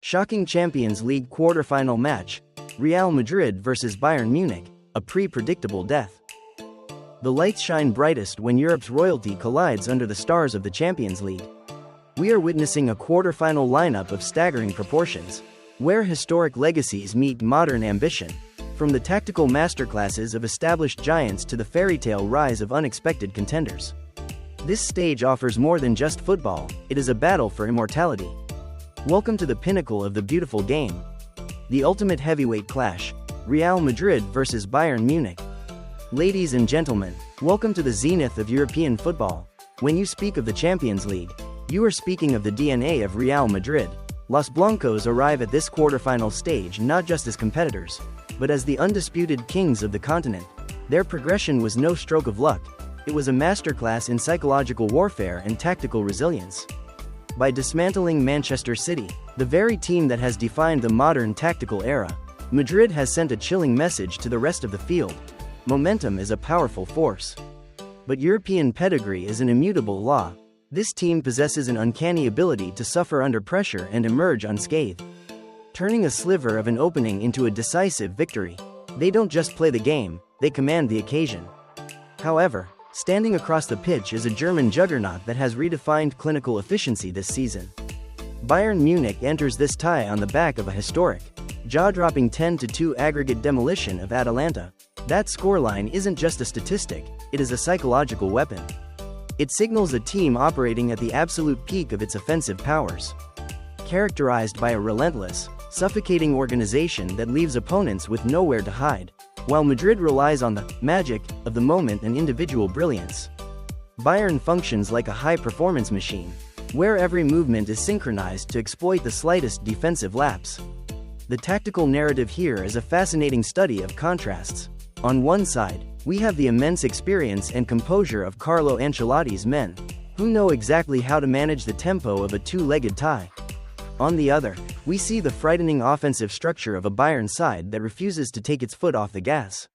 Shocking Champions League quarter-final match, Real Madrid vs Bayern Munich, a pre-predictable death. The lights shine brightest when Europe's royalty collides under the stars of the Champions League. We are witnessing a quarter-final lineup of staggering proportions, where historic legacies meet modern ambition, from the tactical masterclasses of established giants to the fairy-tale rise of unexpected contenders. This stage offers more than just football, it is a battle for immortality. Welcome to the pinnacle of the beautiful game. The ultimate heavyweight clash, Real Madrid vs Bayern Munich. Ladies and gentlemen, welcome to the zenith of European football. When you speak of the Champions League, you are speaking of the DNA of Real Madrid. Los Blancos arrive at this quarterfinal stage not just as competitors, but as the undisputed kings of the continent. Their progression was no stroke of luck, it was a masterclass in psychological warfare and tactical resilience. By dismantling Manchester City, the very team that has defined the modern tactical era, Madrid has sent a chilling message to the rest of the field. Momentum is a powerful force. But European pedigree is an immutable law. This team possesses an uncanny ability to suffer under pressure and emerge unscathed, turning a sliver of an opening into a decisive victory. They don't just play the game, they command the occasion. However, standing across the pitch is a German juggernaut that has redefined clinical efficiency this season. Bayern Munich enters this tie on the back of a historic, jaw-dropping 10-2 aggregate demolition of Atalanta. That scoreline isn't just a statistic, it is a psychological weapon. It signals a team operating at the absolute peak of its offensive powers, characterized by a relentless, suffocating organization that leaves opponents with nowhere to hide. While Madrid relies on the magic of the moment and individual brilliance, Bayern functions like a high-performance machine, where every movement is synchronized to exploit the slightest defensive lapse. The tactical narrative here is a fascinating study of contrasts. On one side, we have the immense experience and composure of Carlo Ancelotti's men, who know exactly how to manage the tempo of a two-legged tie. On the other, we see the frightening offensive structure of a Bayern side that refuses to take its foot off the gas.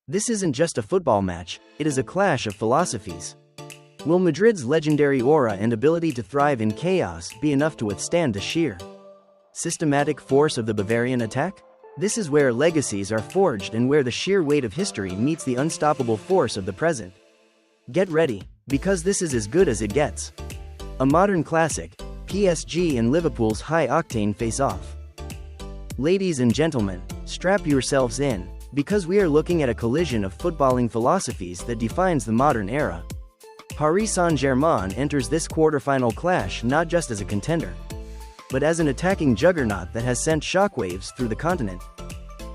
This isn't just a football match, it is a clash of philosophies. Will Madrid's legendary aura and ability to thrive in chaos be enough to withstand the sheer, systematic force of the Bavarian attack? This is where legacies are forged and where the sheer weight of history meets the unstoppable force of the present. Get ready, because this is as good as it gets. A modern classic, PSG and Liverpool's high-octane face-off. Ladies and gentlemen, strap yourselves in, because we are looking at a collision of footballing philosophies that defines the modern era. Paris Saint-Germain enters this quarter-final clash not just as a contender, but as an attacking juggernaut that has sent shockwaves through the continent.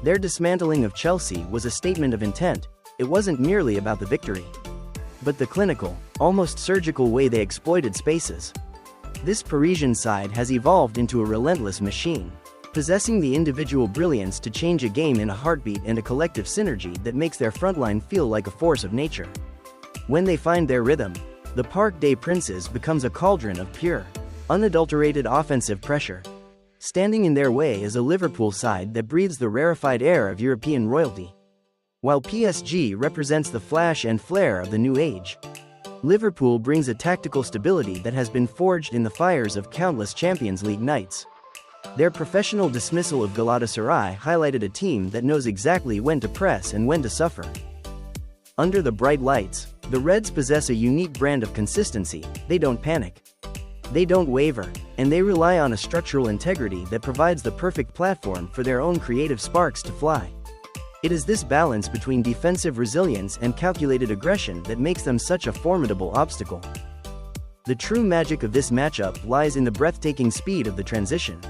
Their dismantling of Chelsea was a statement of intent. It wasn't merely about the victory, but the clinical, almost surgical way they exploited spaces. This Parisian side has evolved into a relentless machine, possessing the individual brilliance to change a game in a heartbeat and a collective synergy that makes their frontline feel like a force of nature. When they find their rhythm, the Parc des Princes becomes a cauldron of pure, unadulterated offensive pressure. Standing in their way is a Liverpool side that breathes the rarefied air of European royalty. While PSG represents the flash and flair of the new age, Liverpool brings a tactical stability that has been forged in the fires of countless Champions League nights. Their professional dismissal of Galatasaray highlighted a team that knows exactly when to press and when to suffer. Under the bright lights, the Reds possess a unique brand of consistency. They don't panic, they don't waver, and they rely on a structural integrity that provides the perfect platform for their own creative sparks to fly. It is this balance between defensive resilience and calculated aggression that makes them such a formidable obstacle. The true magic of this matchup lies in the breathtaking speed of the transition.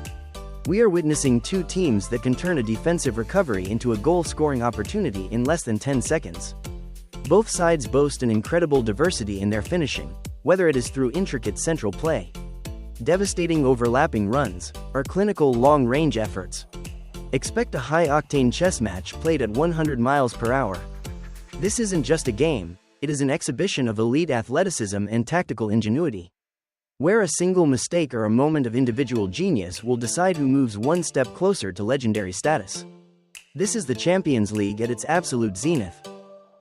We are witnessing two teams that can turn a defensive recovery into a goal-scoring opportunity in less than 10 seconds. Both sides boast an incredible diversity in their finishing, whether it is through intricate central play, devastating overlapping runs, or clinical long-range efforts. Expect a high-octane chess match played at 100 miles per hour. This isn't just a game, it is an exhibition of elite athleticism and tactical ingenuity, where a single mistake or a moment of individual genius will decide who moves one step closer to legendary status. This is the Champions League at its absolute zenith.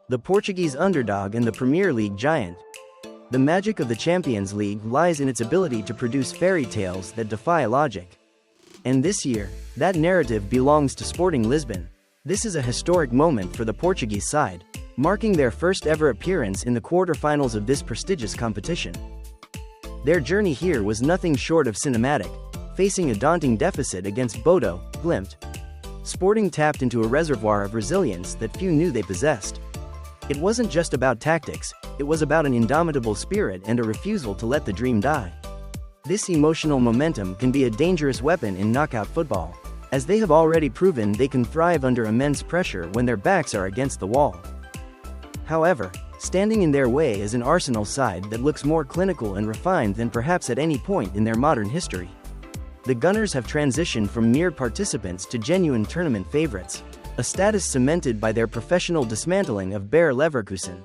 The Portuguese underdog and the Premier League giant. The magic of the Champions League lies in its ability to produce fairy tales that defy logic. And this year, that narrative belongs to Sporting Lisbon. This is a historic moment for the Portuguese side, marking their first ever appearance in the quarter-finals of this prestigious competition. Their journey here was nothing short of cinematic, facing a daunting deficit against Bodo Glimt. Sporting tapped into a reservoir of resilience that few knew they possessed. It wasn't just about tactics, it was about an indomitable spirit and a refusal to let the dream die. This emotional momentum can be a dangerous weapon in knockout football, as they have already proven they can thrive under immense pressure when their backs are against the wall. However, standing in their way is an Arsenal side that looks more clinical and refined than perhaps at any point in their modern history. The Gunners have transitioned from mere participants to genuine tournament favorites, a status cemented by their professional dismantling of Bayer Leverkusen.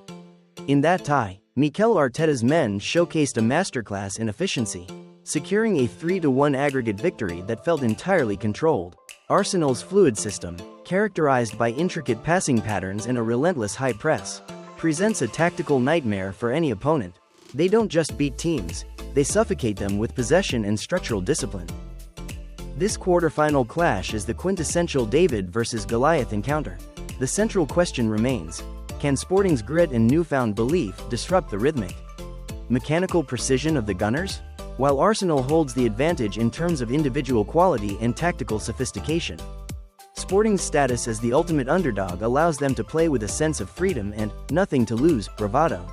In that tie, Mikel Arteta's men showcased a masterclass in efficiency, securing a 3-1 aggregate victory that felt entirely controlled. Arsenal's fluid system, characterized by intricate passing patterns and a relentless high press, presents a tactical nightmare for any opponent. They don't just beat teams, they suffocate them with possession and structural discipline. This quarter-final clash is the quintessential David versus Goliath encounter. The central question remains: can Sporting's grit and newfound belief disrupt the rhythmic, mechanical precision of the Gunners? While Arsenal holds the advantage in terms of individual quality and tactical sophistication, Sporting's status as the ultimate underdog allows them to play with a sense of freedom and nothing to lose bravado.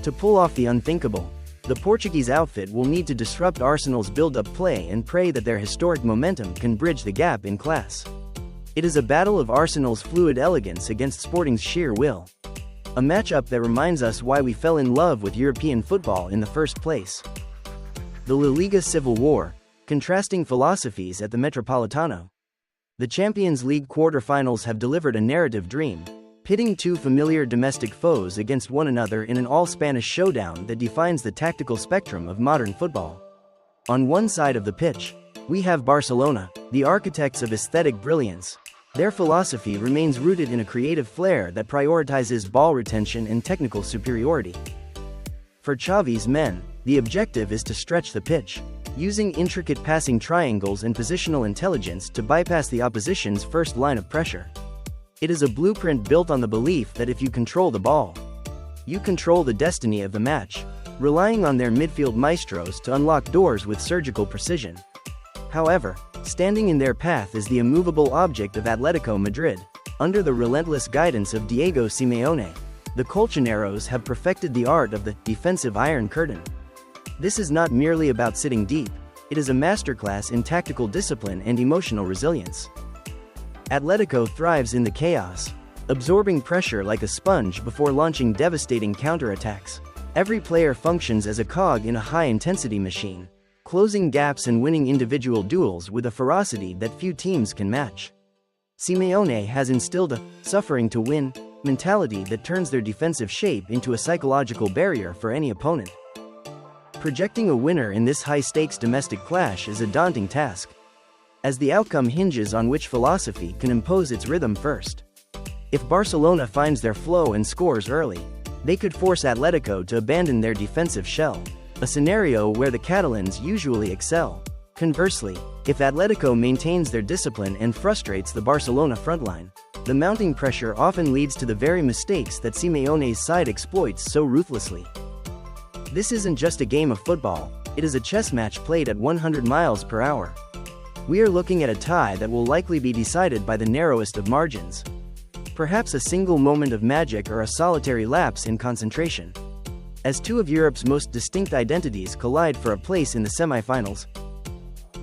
To pull off the unthinkable, the Portuguese outfit will need to disrupt Arsenal's build-up play and pray that their historic momentum can bridge the gap in class. It is a battle of Arsenal's fluid elegance against Sporting's sheer will. A matchup that reminds us why we fell in love with European football in the first place. The La Liga Civil War, contrasting philosophies at the Metropolitano. The Champions League quarter-finals have delivered a narrative dream, pitting two familiar domestic foes against one another in an all-Spanish showdown that defines the tactical spectrum of modern football. On one side of the pitch, we have Barcelona, the architects of aesthetic brilliance. Their philosophy remains rooted in a creative flair that prioritizes ball retention and technical superiority. For Xavi's men, the objective is to stretch the pitch, using intricate passing triangles and positional intelligence to bypass the opposition's first line of pressure. It is a blueprint built on the belief that if you control the ball, you control the destiny of the match, relying on their midfield maestros to unlock doors with surgical precision. However, standing in their path is the immovable object of Atletico Madrid. Under the relentless guidance of Diego Simeone, the Colchoneros have perfected the art of the defensive Iron Curtain. This is not merely about sitting deep, it is a masterclass in tactical discipline and emotional resilience. Atletico thrives in the chaos, absorbing pressure like a sponge before launching devastating counterattacks. Every player functions as a cog in a high-intensity machine, closing gaps and winning individual duels with a ferocity that few teams can match. Simeone has instilled a suffering to win mentality that turns their defensive shape into a psychological barrier for any opponent. Projecting a winner in this high-stakes domestic clash is a daunting task, as the outcome hinges on which philosophy can impose its rhythm first. If Barcelona finds their flow and scores early, they could force Atletico to abandon their defensive shell, a scenario where the Catalans usually excel. Conversely, if Atletico maintains their discipline and frustrates the Barcelona frontline, the mounting pressure often leads to the very mistakes that Simeone's side exploits so ruthlessly. This isn't just a game of football, it is a chess match played at 100 miles per hour. We are looking at a tie that will likely be decided by the narrowest of margins. Perhaps a single moment of magic or a solitary lapse in concentration. As two of Europe's most distinct identities collide for a place in the semi-finals.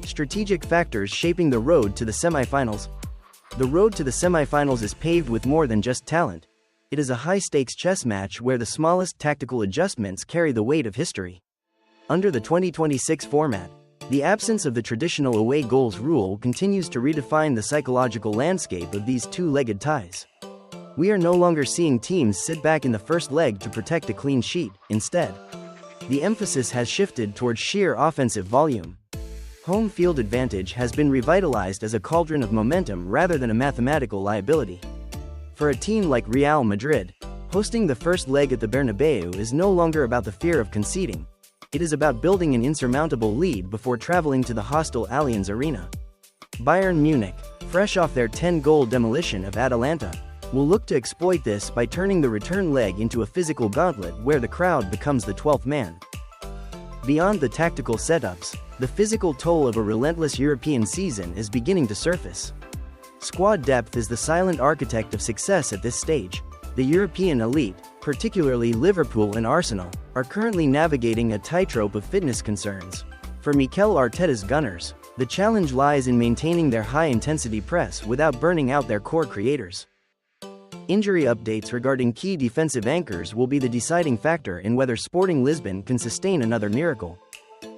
Strategic factors shaping the road to the semi-finals. The road to the semi-finals is paved with more than just talent. It is a high-stakes chess match where the smallest tactical adjustments carry the weight of history. Under the 2026 format, the absence of the traditional away goals rule continues to redefine the psychological landscape of these two-legged ties. We are no longer seeing teams sit back in the first leg to protect a clean sheet. Instead, the emphasis has shifted towards sheer offensive volume. Home field advantage has been revitalized as a cauldron of momentum rather than a mathematical liability. For a team like Real Madrid, hosting the first leg at the Bernabeu is no longer about the fear of conceding. It is about building an insurmountable lead before traveling to the hostile Allianz Arena. Bayern Munich, fresh off their 10-goal demolition of Atalanta, will look to exploit this by turning the return leg into a physical gauntlet where the crowd becomes the 12th man. Beyond the tactical setups, the physical toll of a relentless European season is beginning to surface. Squad depth is the silent architect of success at this stage. The European elite, particularly Liverpool and Arsenal, are currently navigating a tightrope of fitness concerns. For Mikel Arteta's Gunners, the challenge lies in maintaining their high-intensity press without burning out their core creators. Injury updates regarding key defensive anchors will be the deciding factor in whether Sporting Lisbon can sustain another miracle.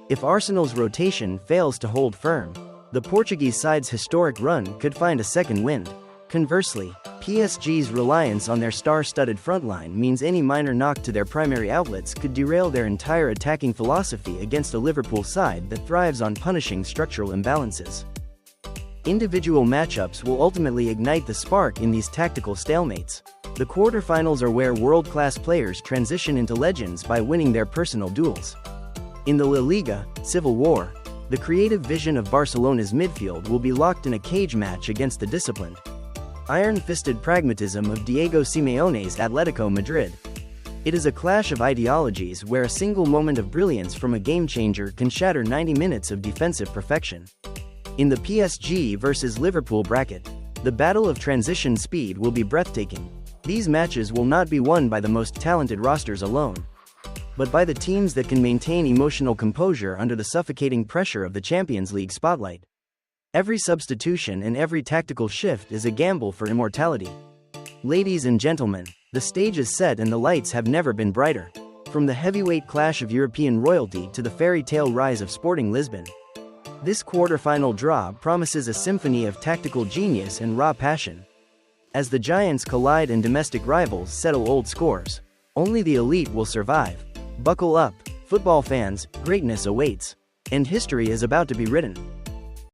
If Arsenal's rotation fails to hold firm, the Portuguese side's historic run could find a second wind. Conversely, PSG's reliance on their star-studded frontline means any minor knock to their primary outlets could derail their entire attacking philosophy against a Liverpool side that thrives on punishing structural imbalances. Individual matchups will ultimately ignite the spark in these tactical stalemates. The quarterfinals are where world-class players transition into legends by winning their personal duels. In the La Liga, Civil War, the creative vision of Barcelona's midfield will be locked in a cage match against the disciplined, iron-fisted pragmatism of Diego Simeone's Atletico Madrid. It is a clash of ideologies where a single moment of brilliance from a game-changer can shatter 90 minutes of defensive perfection. In the PSG versus Liverpool bracket, the battle of transition speed will be breathtaking. These matches will not be won by the most talented rosters alone, but by the teams that can maintain emotional composure under the suffocating pressure of the Champions League spotlight. Every substitution and every tactical shift is a gamble for immortality. Ladies and gentlemen, the stage is set and the lights have never been brighter. From the heavyweight clash of European royalty to the fairy tale rise of Sporting Lisbon, this quarter-final draw promises a symphony of tactical genius and raw passion. As the giants collide and domestic rivals settle old scores, only the elite will survive. Buckle up, football fans, greatness awaits. And history is about to be written.